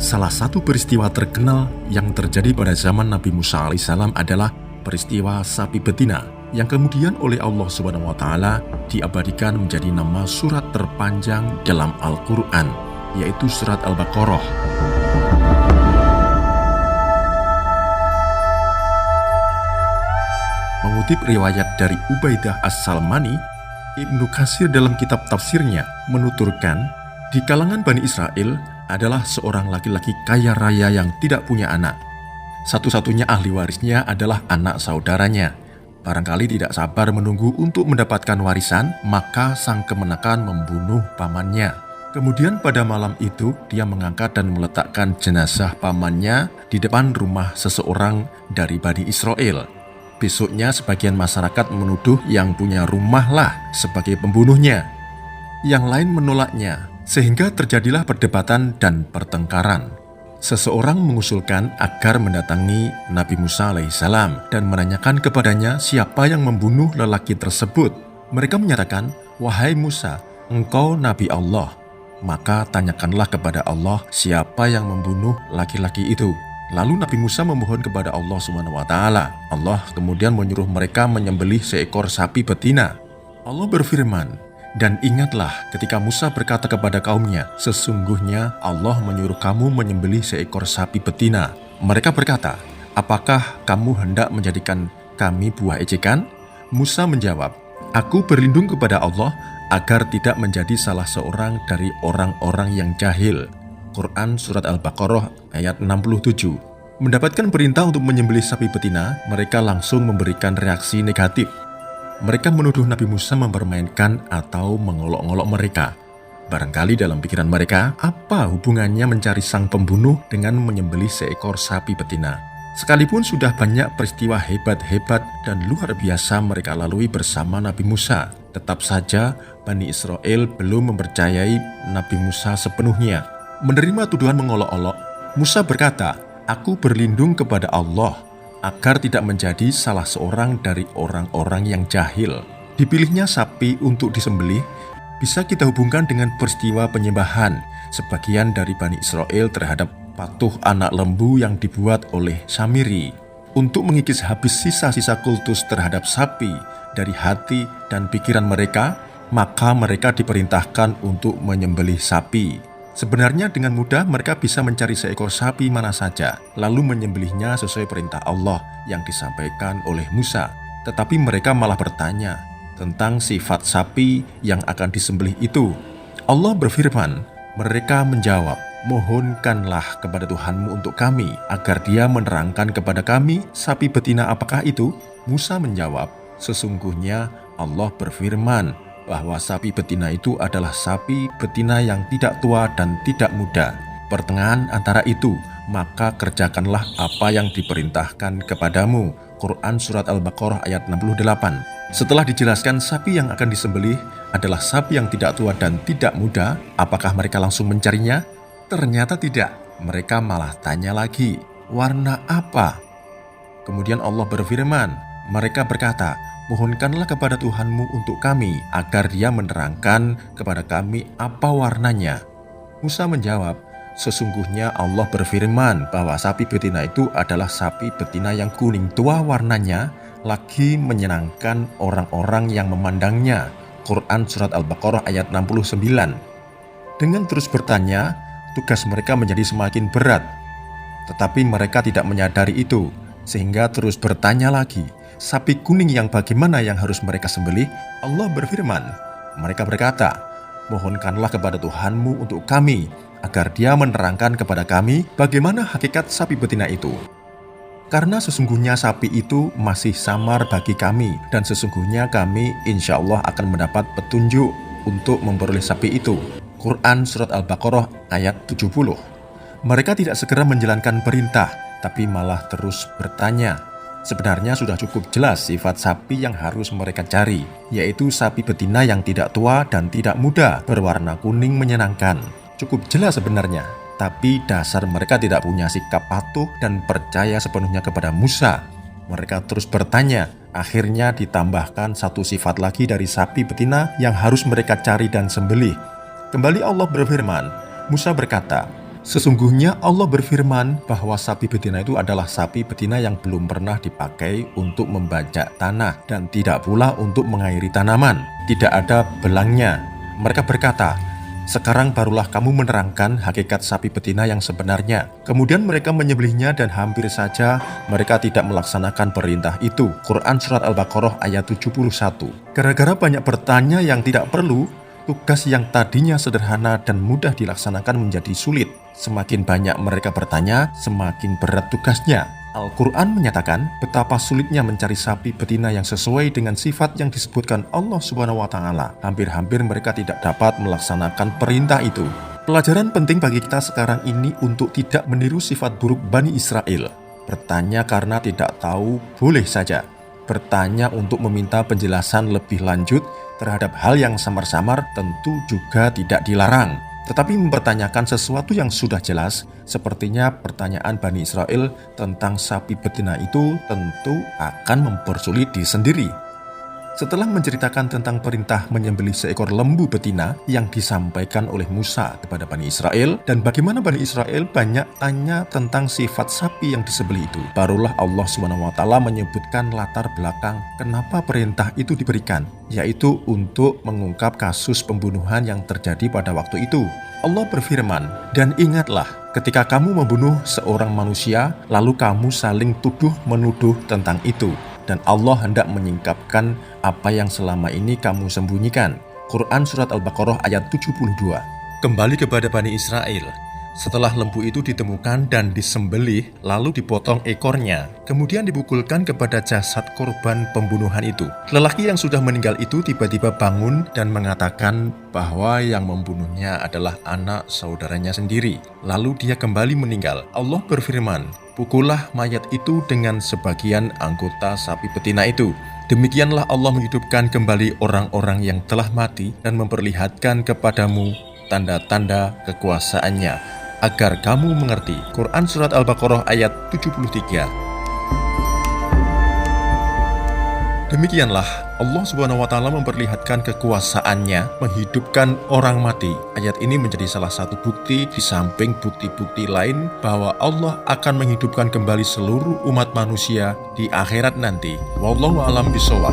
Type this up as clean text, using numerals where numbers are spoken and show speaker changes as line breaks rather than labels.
Salah satu peristiwa terkenal yang terjadi pada zaman Nabi Musa alaihissalam adalah peristiwa sapi betina yang kemudian oleh Allah SWT diabadikan menjadi nama surat terpanjang dalam Al-Quran, yaitu surat Al-Baqarah. Mengutip riwayat dari Ubaidah As-Salmani, Ibnu Katsir dalam kitab tafsirnya menuturkan, di kalangan Bani Israel adalah seorang laki-laki kaya raya yang tidak punya anak. Satu-satunya ahli warisnya adalah anak saudaranya. Barangkali tidak sabar menunggu untuk mendapatkan warisan, maka sang kemenakan membunuh pamannya. Kemudian pada malam itu, dia mengangkat dan meletakkan jenazah pamannya di depan rumah seseorang dari Bani Israel. Besoknya sebagian masyarakat menuduh yang punya rumahlah sebagai pembunuhnya. Yang lain menolaknya, sehingga terjadilah perdebatan dan pertengkaran. Seseorang mengusulkan agar mendatangi Nabi Musa alaihissalam dan menanyakan kepadanya siapa yang membunuh lelaki tersebut. Mereka menyatakan, "Wahai Musa, engkau Nabi Allah, maka tanyakanlah kepada Allah siapa yang membunuh laki-laki itu." Lalu Nabi Musa memohon kepada Allah SWT. Allah kemudian menyuruh mereka menyembelih seekor sapi betina. Allah berfirman, "Dan ingatlah ketika Musa berkata kepada kaumnya, sesungguhnya Allah menyuruh kamu menyembelih seekor sapi betina." Mereka berkata, "Apakah kamu hendak menjadikan kami buah ejekan?" Musa menjawab, "Aku berlindung kepada Allah agar tidak menjadi salah seorang dari orang-orang yang jahil." Quran Surat Al-Baqarah ayat 67. Mendapatkan perintah untuk menyembelih sapi betina, mereka langsung memberikan reaksi negatif. Mereka menuduh Nabi Musa mempermainkan atau mengolok-olok mereka. Barangkali dalam pikiran mereka, apa hubungannya mencari sang pembunuh dengan menyembelih seekor sapi betina? Sekalipun sudah banyak peristiwa hebat-hebat dan luar biasa mereka lalui bersama Nabi Musa, tetap saja Bani Israel belum mempercayai Nabi Musa sepenuhnya. Menerima tuduhan mengolok-olok, Musa berkata, "Aku berlindung kepada Allah agar tidak menjadi salah seorang dari orang-orang yang jahil." Dipilihnya sapi untuk disembelih bisa kita hubungkan dengan peristiwa penyembahan sebagian dari Bani Israel terhadap patung anak lembu yang dibuat oleh Samiri. Untuk mengikis habis sisa-sisa kultus terhadap sapi dari hati dan pikiran mereka, maka mereka diperintahkan untuk menyembelih sapi. Sebenarnya dengan mudah mereka bisa mencari seekor sapi mana saja, lalu menyembelihnya sesuai perintah Allah yang disampaikan oleh Musa. Tetapi mereka malah bertanya tentang sifat sapi yang akan disembelih itu. Allah berfirman, mereka menjawab, "Mohonkanlah kepada Tuhanmu untuk kami, agar Dia menerangkan kepada kami sapi betina apakah itu?" Musa menjawab, "Sesungguhnya Allah berfirman bahwa sapi betina itu adalah sapi betina yang tidak tua dan tidak muda. Pertengahan antara itu, maka kerjakanlah apa yang diperintahkan kepadamu." Quran Surat Al-Baqarah ayat 68. Setelah dijelaskan sapi yang akan disembelih adalah sapi yang tidak tua dan tidak muda, apakah mereka langsung mencarinya? Ternyata tidak. Mereka malah tanya lagi, "Warna apa?" Kemudian Allah berfirman, mereka berkata, "Mohonkanlah kepada Tuhanmu untuk kami, agar Dia menerangkan kepada kami apa warnanya." Musa menjawab, "Sesungguhnya Allah berfirman bahwa sapi betina itu adalah sapi betina yang kuning tua warnanya, lagi menyenangkan orang-orang yang memandangnya." Quran Surat Al-Baqarah ayat 69. Dengan terus bertanya, tugas mereka menjadi semakin berat. Tetapi mereka tidak menyadari itu, sehingga terus bertanya lagi, "Sapi kuning yang bagaimana yang harus mereka sembelih?" Allah berfirman, mereka berkata, "Mohonkanlah kepada Tuhanmu untuk kami, agar Dia menerangkan kepada kami bagaimana hakikat sapi betina itu. Karena sesungguhnya sapi itu masih samar bagi kami, dan sesungguhnya kami insya Allah akan mendapat petunjuk untuk memperoleh sapi itu." Quran Surat Al-Baqarah ayat 70. Mereka tidak segera menjalankan perintah, tapi malah terus bertanya. Sebenarnya sudah cukup jelas sifat sapi yang harus mereka cari, yaitu sapi betina yang tidak tua dan tidak muda, berwarna kuning menyenangkan. Cukup jelas sebenarnya, tapi dasar mereka tidak punya sikap patuh dan percaya sepenuhnya kepada Musa. Mereka terus bertanya, akhirnya ditambahkan satu sifat lagi dari sapi betina yang harus mereka cari dan sembelih. Kembali Allah berfirman, Musa berkata, Sesungguhnya Allah berfirman bahwa sapi betina itu adalah sapi betina yang belum pernah dipakai untuk membajak tanah dan tidak pula untuk mengairi tanaman. Tidak ada belangnya. Mereka berkata, "Sekarang barulah kamu menerangkan hakikat sapi betina yang sebenarnya." Kemudian mereka menyembelihnya dan hampir saja mereka tidak melaksanakan perintah itu. Quran Surat Al-Baqarah ayat 71. Gara-gara banyak bertanya yang tidak perlu, tugas yang tadinya sederhana dan mudah dilaksanakan menjadi sulit. Semakin banyak mereka bertanya, semakin berat tugasnya. Al-Quran menyatakan betapa sulitnya mencari sapi betina yang sesuai dengan sifat yang disebutkan Allah Subhanahu wa Ta'ala. Hampir-hampir mereka tidak dapat melaksanakan perintah itu. Pelajaran penting bagi kita sekarang ini untuk tidak meniru sifat buruk Bani Israel. Bertanya karena tidak tahu boleh saja. Bertanya untuk meminta penjelasan lebih lanjut terhadap hal yang samar-samar tentu juga tidak dilarang. Tetapi mempertanyakan sesuatu yang sudah jelas, sepertinya pertanyaan Bani Israel tentang sapi betina itu tentu akan mempersulit diri sendiri. Setelah menceritakan tentang perintah menyembelih seekor lembu betina yang disampaikan oleh Musa kepada Bani Israel, dan bagaimana Bani Israel banyak tanya tentang sifat sapi yang disembelih itu, barulah Allah SWT menyebutkan latar belakang kenapa perintah itu diberikan, yaitu untuk mengungkap kasus pembunuhan yang terjadi pada waktu itu. Allah berfirman, "Dan ingatlah ketika kamu membunuh seorang manusia, lalu kamu saling tuduh-menuduh tentang itu, dan Allah hendak menyingkapkan apa yang selama ini kamu sembunyikan." Quran Surat Al-Baqarah ayat 72. Kembali kepada Bani Israel. Setelah lembu itu ditemukan dan disembelih, lalu dipotong ekornya, kemudian dipukulkan kepada jasad korban pembunuhan itu. Lelaki yang sudah meninggal itu tiba-tiba bangun dan mengatakan bahwa yang membunuhnya adalah anak saudaranya sendiri. Lalu dia kembali meninggal. Allah berfirman, "Pukullah mayat itu dengan sebagian anggota sapi betina itu." Demikianlah Allah menghidupkan kembali orang-orang yang telah mati dan memperlihatkan kepadamu tanda-tanda kekuasaannya, agar kamu mengerti. Quran Surat Al-Baqarah ayat 73. Demikianlah Allah Subhanahu wa Ta'ala memperlihatkan kekuasaannya menghidupkan orang mati. Ayat ini menjadi salah satu bukti di samping bukti-bukti lain bahwa Allah akan menghidupkan kembali seluruh umat manusia di akhirat nanti. Wallahu a'lam bishawab.